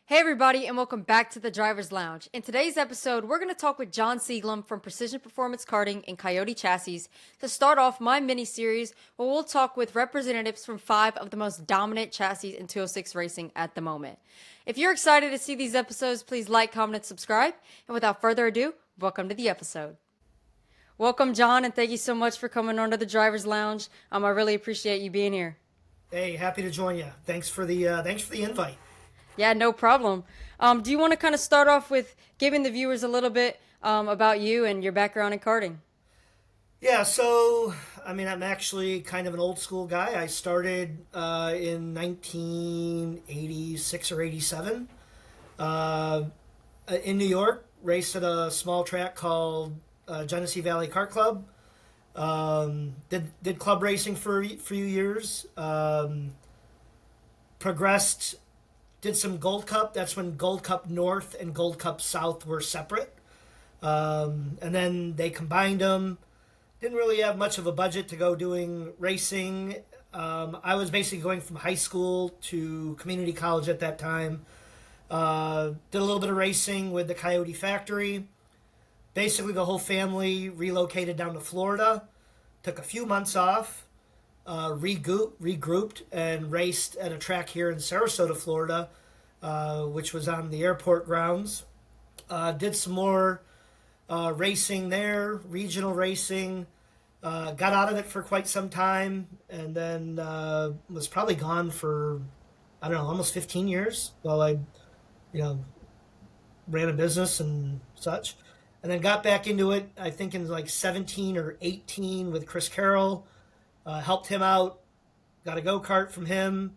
Hey, everybody, and welcome back to the Driver's Lounge. In today's episode, we're going to talk with John Seglem from Precision Performance Karting and Coyote Chassis to start off my mini series where we'll talk with representatives from 5 of the most dominant chassis in 206 racing at the moment. If you're excited to see these episodes, please like, comment, and subscribe. And without further ado, welcome to the episode. Welcome, John, and thank you so much for coming on to the Driver's Lounge. I really appreciate you being here. Hey, happy to join you. Thanks for the invite. Yeah, no problem. Do you want to kind of start off with giving the viewers a little bit about you and your background in karting? Yeah, so I'm actually kind of an old school guy. I started in 1986 or 87 uh, in New York. Raced at a small track called Genesee Valley Kart Club. Did club racing for a few years. Progressed. Did some Gold Cup. That's when Gold Cup North and Gold Cup South were separate. And then they combined them. Didn't really have much of a budget to go doing racing. I was basically going from high school to community college at that time. Did a little bit of racing with the Coyote factory. Basically, the whole family relocated down to Florida. Took a few months off. Regrouped and raced at a track here in Sarasota, Florida, which was on the airport grounds. Did some more racing there, regional racing. Got out of it for quite some time, and then was probably gone for I don't know, almost 15 years while I, you know, ran a business and such, and then got back into it. I think in like 17 or 18 with Chris Carroll. Helped him out, got a go kart from him,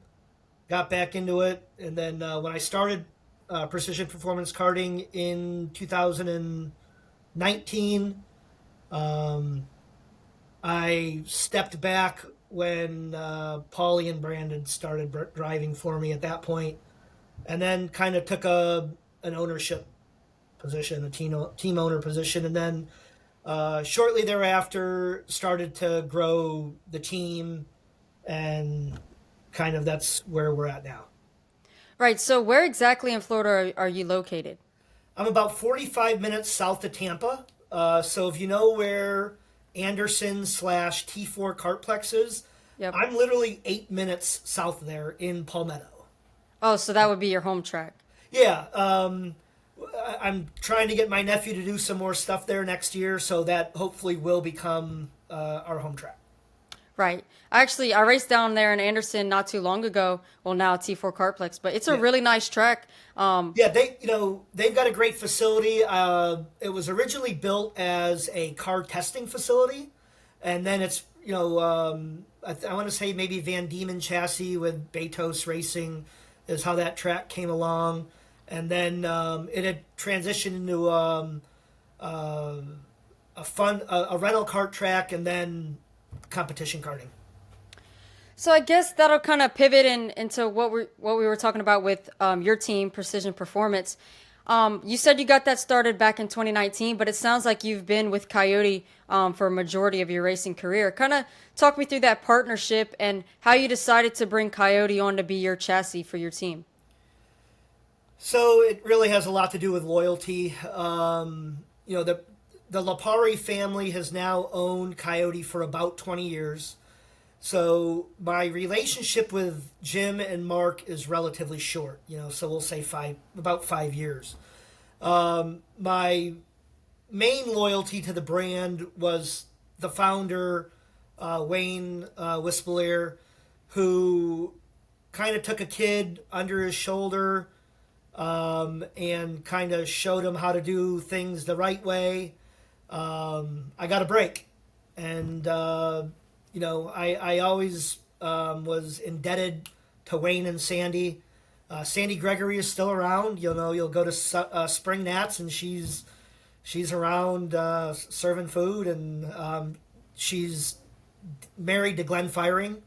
got back into it, and then when I started Precision Performance Karting in 2019, um, I stepped back when Paulie and Brandon started driving for me at that point, and then kind of took an ownership position, a team owner position, and then shortly thereafter started to grow the team, and kind of that's where we're at now. Right, so where exactly in Florida are you located? I'm about 45 minutes south of Tampa. So if you know where Anderson slash T4 Kartplex is, Yep. I'm literally 8 minutes south there in Palmetto. Oh, so that would be your home track. Yeah, I'm trying to get my nephew to do some more stuff there next year, so that hopefully will become our home track. Right. I raced down there in Anderson not too long ago. Well, now T4 Kartplex, but it's a Yeah. really nice track. Yeah, they've got a great facility. It was originally built as a car testing facility, and then it's I want to say maybe Van Diemen chassis with Betos Racing is how that track came along, and then it had transitioned into uh, a rental kart track, and then competition karting. So I guess that'll kind of pivot into what we were talking about with your team, Precision Performance. You said you got that started back in 2019, but it sounds like you've been with Coyote for a majority of your racing career. Kind of talk me through that partnership and how you decided to bring Coyote on to be your chassis for your team. So it really has a lot to do with loyalty. The Lapari family has now owned Coyote for about 20 years. So my relationship with Jim and Mark is relatively short, so we'll say about 5 years. My main loyalty to the brand was the founder, Wayne Wispelier, who kind of took a kid under his shoulder and kind of showed him how to do things the right way. I got a break, and I always was indebted to Wayne and Sandy. Sandy Gregory is still around. You'll go to Spring Nats, and she's around serving food, and she's married to Glenn Firing,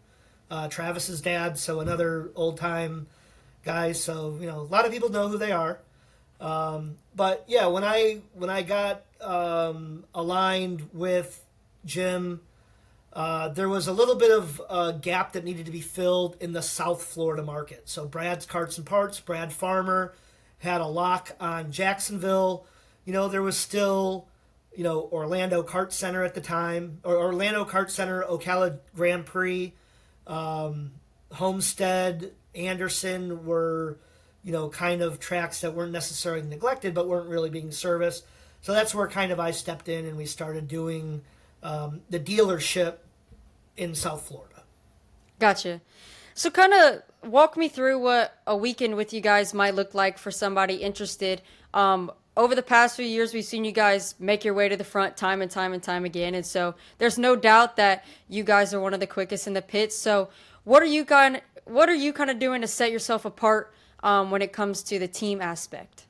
Travis's dad, so another old time guy. So a lot of people know who they are. But yeah, when I got aligned with Jim, there was a little bit of a gap that needed to be filled in the South Florida market. So Brad's Carts and Parts, Brad Farmer, had a lock on Jacksonville. There was still, Orlando Kart Center at the time, or Orlando Kart Center, Ocala Grand Prix, Homestead, Anderson were, kind of tracks that weren't necessarily neglected, but weren't really being serviced. So that's where kind of I stepped in and we started doing the dealership in South Florida. Gotcha. So kind of walk me through what a weekend with you guys might look like for somebody interested. Over the past few years, we've seen you guys make your way to the front time and time and time again. And so there's no doubt that you guys are one of the quickest in the pits. So what are you kind of doing to set yourself apart when it comes to the team aspect?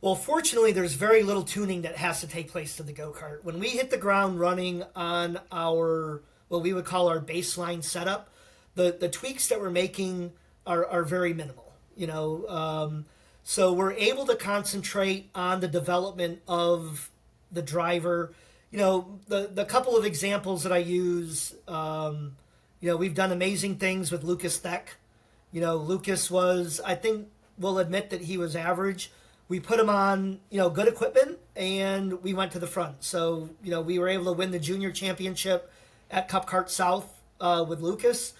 Well, fortunately, there's very little tuning that has to take place to the go-kart. When we hit the ground running on our, what we would call our baseline setup, the tweaks that we're making are very minimal. So we're able to concentrate on the development of the driver. The couple of examples that I use, we've done amazing things with Lucas Theck. Lucas was, I think we'll admit that he was average. We put him on, good equipment, and we went to the front. So, we were able to win the junior championship at Cup Kart South with Lucas.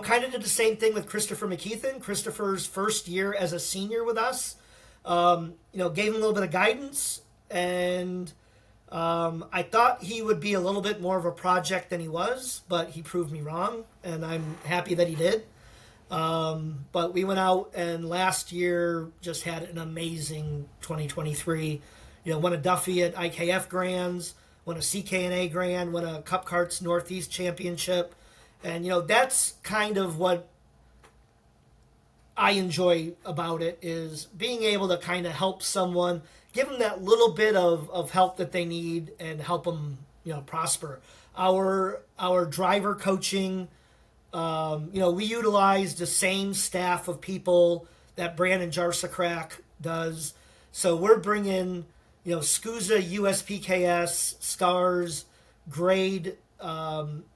Kind of did the same thing with Christopher McKeithen. Christopher's first year as a senior with us, gave him a little bit of guidance, and I thought he would be a little bit more of a project than he was, but he proved me wrong, and I'm happy that he did. But we went out and last year just had an amazing 2023. Won a Duffy at IKF Grands, won a CKNA Grand, won a Cup Karts Northeast Championship. And, that's kind of what I enjoy about it, is being able to kind of help someone, give them that little bit of help that they need and help them, prosper. Our driver coaching, we utilize the same staff of people that Brandon Jarsakrak does. So we're bringing, SCUSA, USPKS, STARS, grade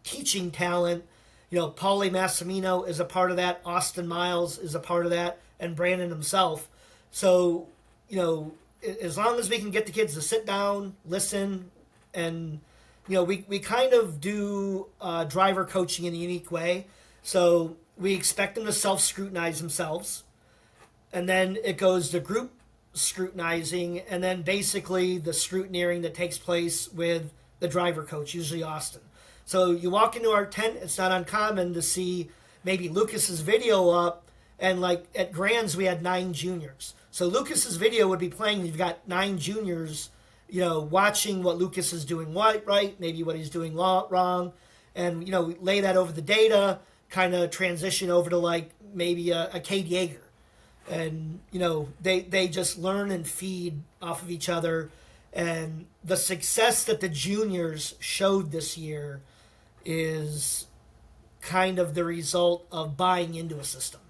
teaching talent. Paulie Massimino is a part of that. Austin Miles is a part of that, and Brandon himself. So, as long as we can get the kids to sit down, listen, and we kind of do driver coaching in a unique way. So we expect them to self-scrutinize themselves, and then it goes to group scrutinizing, and then basically the scrutineering that takes place with the driver coach, usually Austin. So you walk into our tent, it's not uncommon to see maybe Lucas's video up, and like at Grands we had 9 juniors. So Lucas's video would be playing, you've got 9 juniors, watching what Lucas is doing right, maybe what he's doing wrong, and, we lay that over the data, kind of transition over to like maybe a Cade Yeager. And, they just learn and feed off of each other. And the success that the juniors showed this year is kind of the result of buying into a system.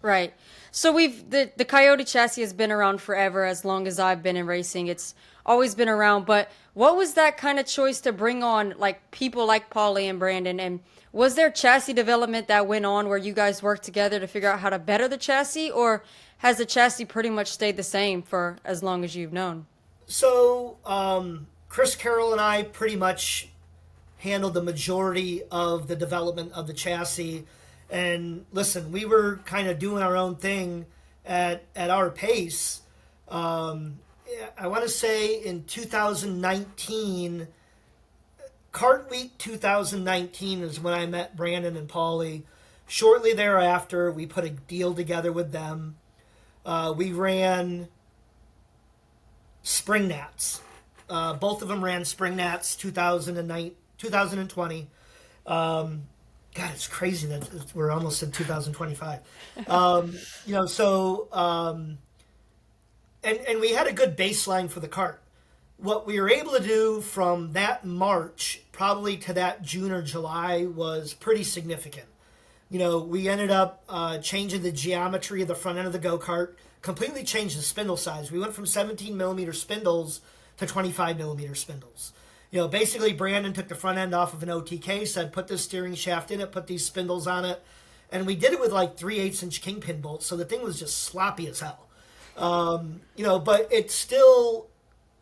Right. So the Coyote chassis has been around forever, as long as I've been in racing. It's always been around. But what was that kind of choice to bring on like people like Paulie and Brandon? And was there chassis development that went on where you guys worked together to figure out how to better the chassis, or has the chassis pretty much stayed the same for as long as you've known? So Chris Carroll and I pretty much handled the majority of the development of the chassis. And listen, we were kind of doing our own thing at our pace. I want to say in 2019, Kart Week 2019 is when I met Brandon and Paulie. Shortly thereafter, we put a deal together with them. We ran Spring Nats. Both of them ran Spring Nats 2020. God, it's crazy that we're almost in 2025. And we had a good baseline for the kart. What we were able to do from that March probably to that June or July was pretty significant. We ended up changing the geometry of the front end of the go-kart, completely changed the spindle size. We went from 17 millimeter spindles to 25 millimeter spindles. Basically Brandon took the front end off of an OTK, said put this steering shaft in it, put these spindles on it, And we did it with like 3/8-inch kingpin bolts, so the thing was just sloppy as hell. But it's still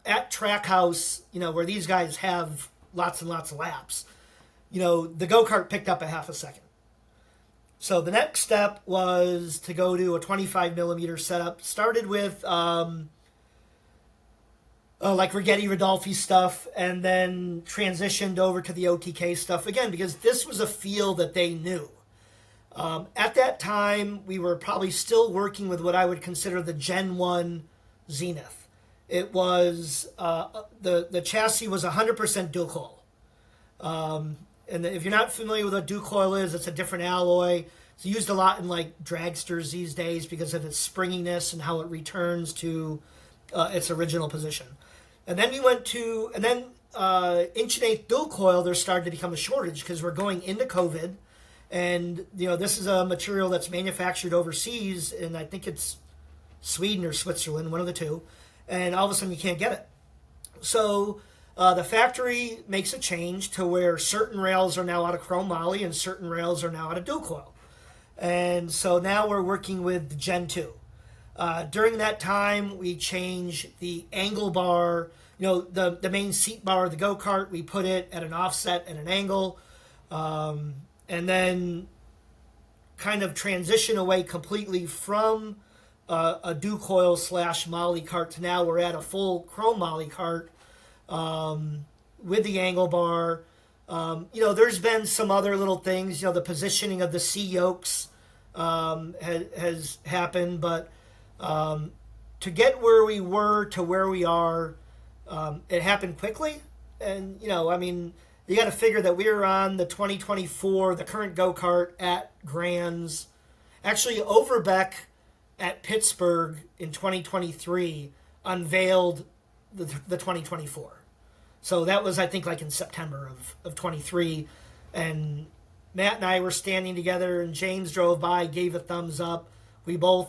at Trackhouse, where these guys have lots and lots of laps. The go-kart picked up a half a second. So the next step was to go to a 25 millimeter setup. Started with like Rigetti Rodolfi stuff, and then transitioned over to the OTK stuff again because this was a feel that they knew. At that time, we were probably still working with what I would consider the Gen 1 Zenith. It was the chassis was 100% dual coil. And if you're not familiar with what dual coil is, it's a different alloy. It's used a lot in like dragsters these days because of its springiness and how it returns to its original position. And then we went to, and then 1/8" dual coil, there started to become a shortage because we're going into COVID. And, this is a material that's manufactured overseas, and I think it's Sweden or Switzerland, one of the two. And all of a sudden you can't get it. So the factory makes a change to where certain rails are now out of chrome moly and certain rails are now out of dual coil. And so now we're working with Gen 2. During that time, we changed the angle bar, the main seat bar of the go-kart. We put it at an offset and an angle. And then kind of transition away completely from a dual coil / moly cart to now we're at a full chrome moly cart with the angle bar. There's been some other little things. The positioning of the C yokes has happened, but to get where we were to where we are, it happened quickly. And, you got to figure that we were on the 2024, the current go-kart at Grands. Actually, Overbeck at Pittsburgh in 2023 unveiled the 2024. So that was, I think, like in September of 23. And Matt and I were standing together, and James drove by, gave a thumbs up. We both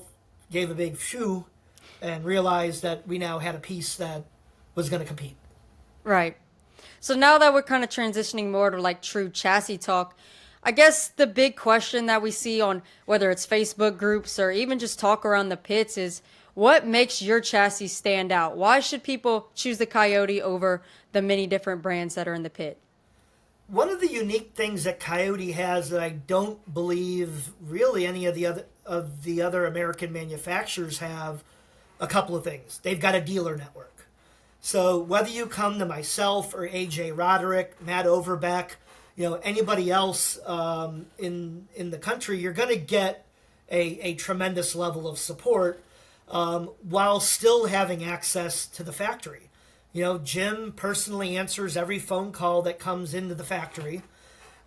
gave a big phew and realized that we now had a piece that was going to compete. Right. So now that we're kind of transitioning more to like true chassis talk, I guess the big question that we see on whether it's Facebook groups or even just talk around the pits is what makes your chassis stand out? Why should people choose the Coyote over the many different brands that are in the pit? One of the unique things that Coyote has that I don't believe really any of the other American manufacturers have, a couple of things. They've got a dealer network. So whether you come to myself or AJ Roderick, Matt Overbeck, anybody else in the country, you're going to get a tremendous level of support while still having access to the factory. Jim personally answers every phone call that comes into the factory.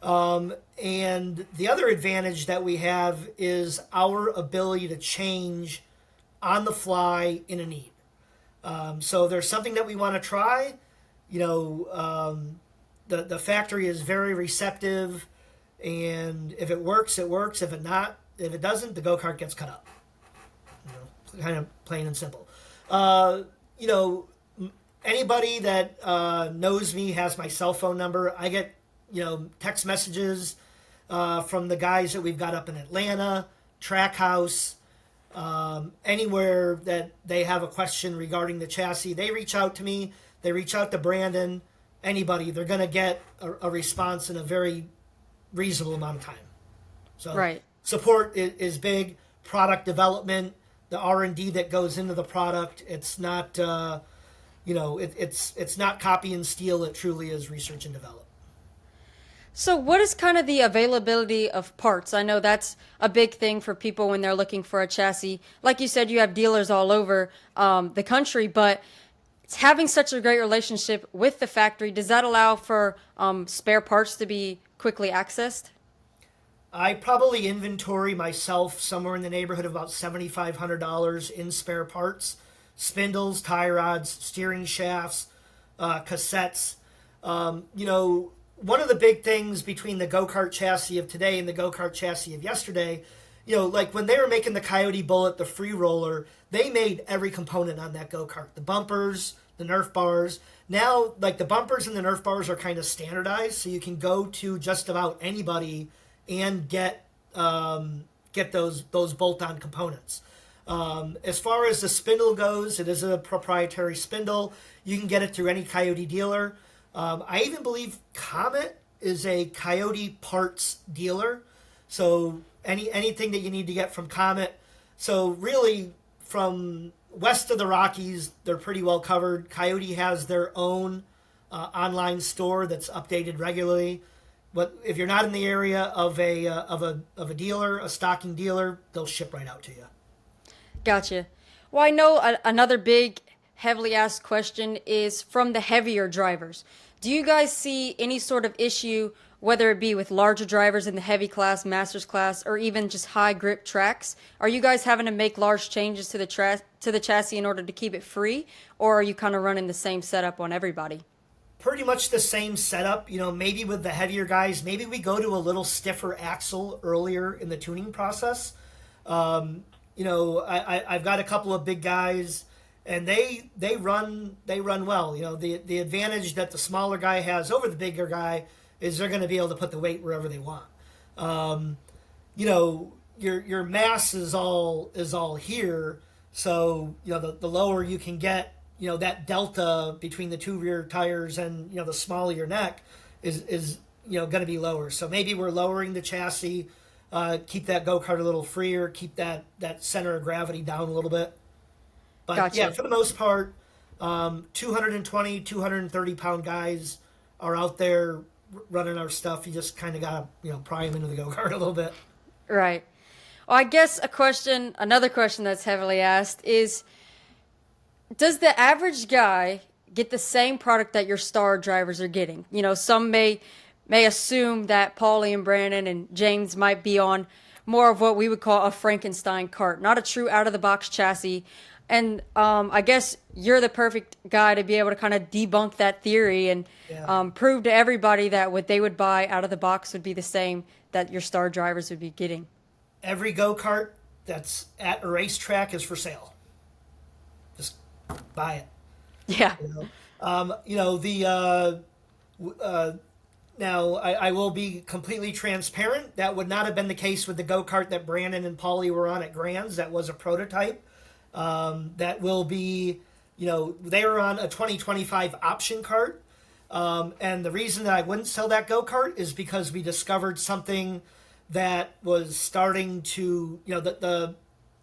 And the other advantage that we have is our ability to change on the fly in a need. So if there's something that we want to try, the factory is very receptive, and if it works, it works. If it doesn't, the go-kart gets cut up. Kind of plain and simple. Anybody that knows me has my cell phone number. I get text messages from the guys that we've got up in Atlanta, Trackhouse. Anywhere that they have a question regarding the chassis, they reach out to me. They reach out to Brandon. Anybody, they're going to get a response in a very reasonable amount of time. So right. Support is big. Product development, the R&D that goes into the product. It's not, it's not copy and steal. It truly is research and develop. So what is kind of the availability of parts? I know that's a big thing for people when they're looking for a chassis. Like you said, you have dealers all over the country, but it's having such a great relationship with the factory. Does that allow for spare parts to be quickly accessed? I probably inventory myself somewhere in the neighborhood of about $7,500 in spare parts. Spindles, tie rods, steering shafts, cassettes. One of the big things between the go-kart chassis of today and the go-kart chassis of yesterday, like when they were making the Coyote Bullet, the free roller, they made every component on that go-kart. The bumpers, the Nerf bars. Now, like the bumpers and the Nerf bars are kind of standardized, so you can go to just about anybody and get get those bolt-on components. As far as the spindle goes, it is a proprietary spindle. You can get it through any Coyote dealer. I even believe Comet is a Coyote parts dealer. So anything that you need to get from Comet. So really, from west of the Rockies, they're pretty well covered. Coyote has their own online store that's updated regularly. But if you're not in the area of a dealer, a stocking dealer, they'll ship right out to you. Gotcha. Well, I know another big, heavily asked question is from the heavier drivers. Do you guys see any sort of issue, whether it be with larger drivers in the heavy class, masters class, or even just high grip tracks? Are you guys having to make large changes to the chassis in order to keep it free, or are you kind of running the same setup on everybody? Pretty much the same setup. Maybe with the heavier guys, maybe we go to a little stiffer axle earlier in the tuning process. I've got a couple of big guys, and they run well. The advantage that the smaller guy has over the bigger guy is they're going to be able to put the weight wherever they want. Your mass is all here, so the lower you can get, that delta between the two rear tires and the smaller your neck is going to be lower. So maybe we're lowering the chassis. Keep that go-kart a little freer, keep that center of gravity down a little bit. But Gotcha. yeah, for the most part, 220, 230-pound guys are out there running our stuff. You just kind of got to, pry them into the go-kart a little bit. Right. Well, I guess another question that's heavily asked is, does the average guy get the same product that your star drivers are getting? Some may assume that Paulie and Brandon and James might be on more of what we would call a Frankenstein kart, not a true out-of-the-box chassis. And I guess you're the perfect guy to be able to kind of debunk that theory and prove to everybody that what they would buy out of the box would be the same that your star drivers would be getting. Every go-kart that's at a racetrack is for sale. Just buy it. Yeah. Now, I will be completely transparent. That would not have been the case with the go-kart that Brandon and Paulie were on at Grands. That was a prototype. That will be, they were on a 2025 option kart. And the reason that I wouldn't sell that go-kart is because we discovered something that was starting to,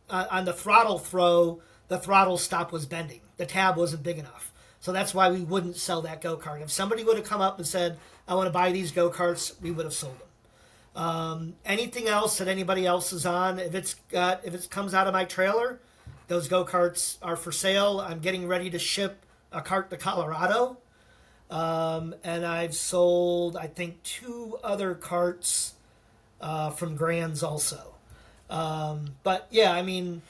on the throttle throw, the throttle stop was bending. The tab wasn't big enough. So that's why we wouldn't sell that go-kart. If somebody would have come up and said, I want to buy these go-karts, we would have sold them. Anything else that anybody else is on, if it comes out of my trailer, those go-karts are for sale. I'm getting ready to ship a cart to Colorado. And I've sold, I think, 2 other carts from Grands also. But yeah, I mean,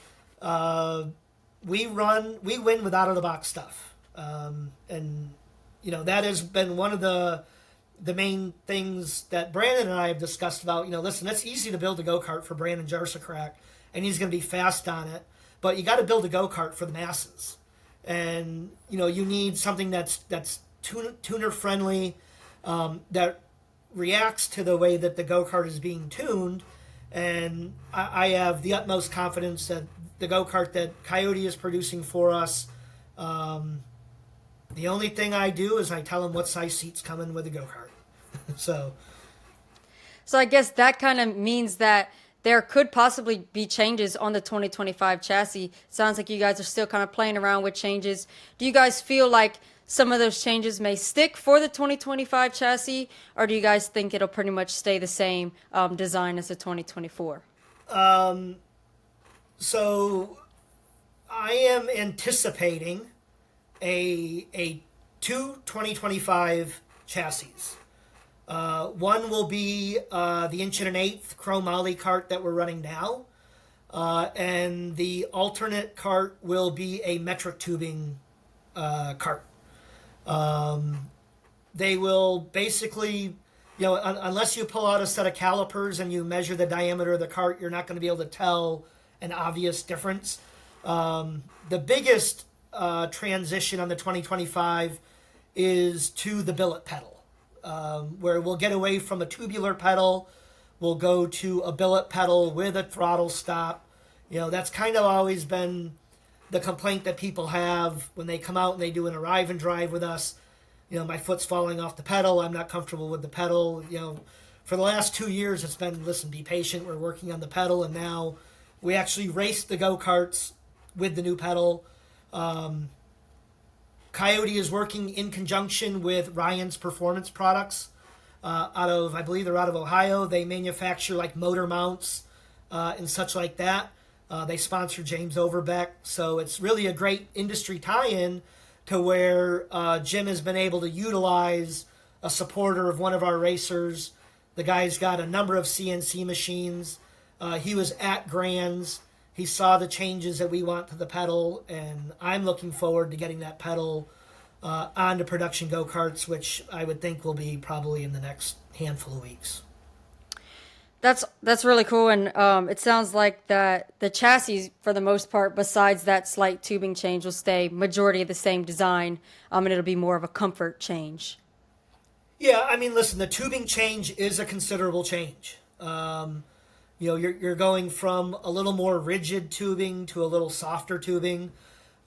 we win with out-of-the-box stuff. And, that has been one of the main things that Brandon and I have discussed about. Listen, it's easy to build a go-kart for Brandon Jarsakrak, and he's going to be fast on it. But you got to build a go-kart for the masses. And, you need something that's tuner friendly, that reacts to the way that the go-kart is being tuned. And I have the utmost confidence that the go-kart that Coyote is producing for us, the only thing I do is I tell them what size seats come in with the go-kart. So I guess that kind of means that there could possibly be changes on the 2025 chassis. Sounds like you guys are still kind of playing around with changes. Do you guys feel like some of those changes may stick for the 2025 chassis, or do you guys think it'll pretty much stay the same design as the 2024? So I am anticipating a 2025 chassis. One will be the 1.1 chromoly cart that we're running now, and the alternate cart will be a metric tubing cart. They will basically, unless you pull out a set of calipers and you measure the diameter of the cart, you're not going to be able to tell an obvious difference. The biggest transition on the 2025 is to the billet pedal, where we'll get away from a tubular pedal. will go to a billet pedal with a throttle stop. That's kind of always been the complaint that people have when they come out and they do an arrive and drive with us. My foot's falling off the pedal. I'm not comfortable with the pedal. For the last 2 years, it's been, listen, be patient. We're working on the pedal, and now we actually race the go-karts with the new pedal. Coyote is working in conjunction with Ryan's Performance Products I believe they're out of Ohio. They manufacture like motor mounts and such like that. They sponsor James Overbeck. So it's really a great industry tie-in to where Jim has been able to utilize a supporter of one of our racers. The guy's got a number of CNC machines. He was at Grands. He saw the changes that we want to the pedal, and I'm looking forward to getting that pedal onto production go-karts, which I would think will be probably in the next handful of weeks. That's really cool, and it sounds like that the chassis, for the most part, besides that slight tubing change, will stay majority of the same design, and it'll be more of a comfort change. Yeah, I mean, listen, the tubing change is a considerable change. You're going from a little more rigid tubing to a little softer tubing.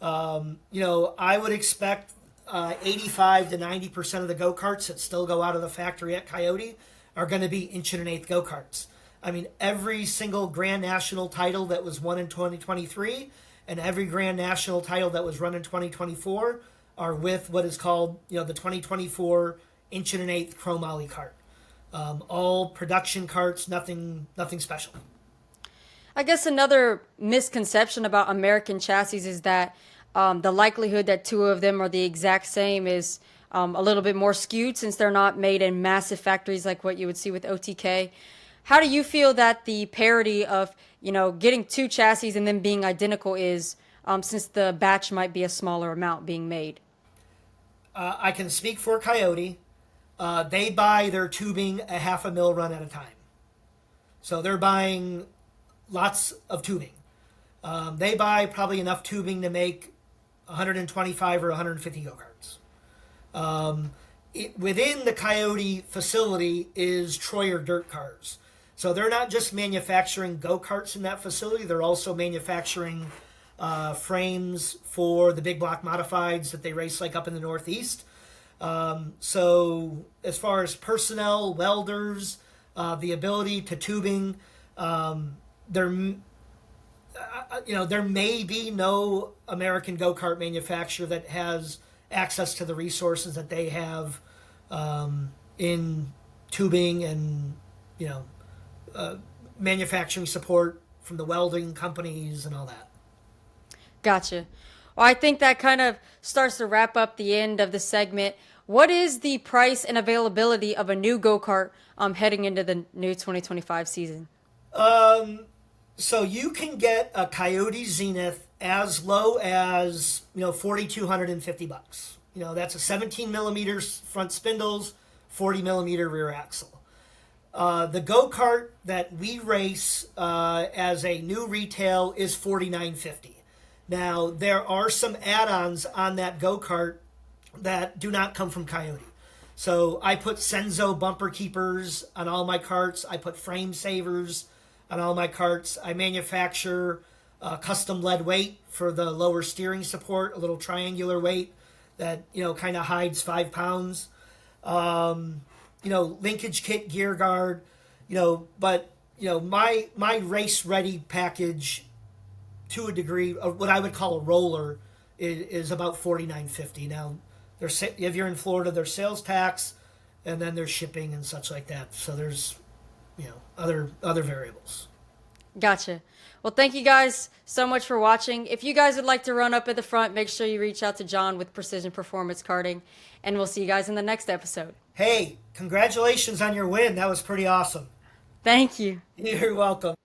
I would expect 85 to 90% of the go-karts that still go out of the factory at Coyote are going to be inch and an eighth go-karts. I mean, every single Grand National title that was won in 2023 and every Grand National title that was run in 2024 are with what is called, the 2024 inch and an eighth chrome ollie kart. All production karts, nothing special. I guess another misconception about American chassis is that the likelihood that two of them are the exact same is a little bit more skewed since they're not made in massive factories like what you would see with OTK. How do you feel that the parity of, getting two chassis and then being identical is, since the batch might be a smaller amount being made? I can speak for Coyote. They buy their tubing a half a mil run at a time. So they're buying lots of tubing. They buy probably enough tubing to make 125 or 150 go-karts. Within the Coyote facility is Troyer dirt cars. So they're not just manufacturing go-karts in that facility, they're also manufacturing frames for the big block modifieds that they race like up in the Northeast. So as far as personnel, welders, the ability to tubing, there may be no American go-kart manufacturer that has access to the resources that they have in tubing and manufacturing support from the welding companies and all that. Gotcha. Well, I think that kind of starts to wrap up the end of the segment. What is the price and availability of a new go-kart heading into the new 2025 season? So you can get a Coyote Zenith as low as $4,250. That's a 17 millimeters front spindles, 40 millimeter rear axle. The go-kart that we race as a new retail is $4,950. Now, there are some add-ons on that go-kart that do not come from Coyote. So I put Senzo bumper keepers on all my karts. I put frame savers on all my karts. I manufacture custom lead weight for the lower steering support, a little triangular weight that, kind of hides 5 pounds. Linkage kit, gear guard, but, my race ready package to a degree, what I would call a roller, is about $4,950. Now, if you're in Florida, there's sales tax, and then there's shipping and such like that. So there's, other variables. Gotcha. Well, thank you guys so much for watching. If you guys would like to run up at the front, make sure you reach out to John with Precision Performance Karting, and we'll see you guys in the next episode. Hey, congratulations on your win. That was pretty awesome. Thank you. You're welcome.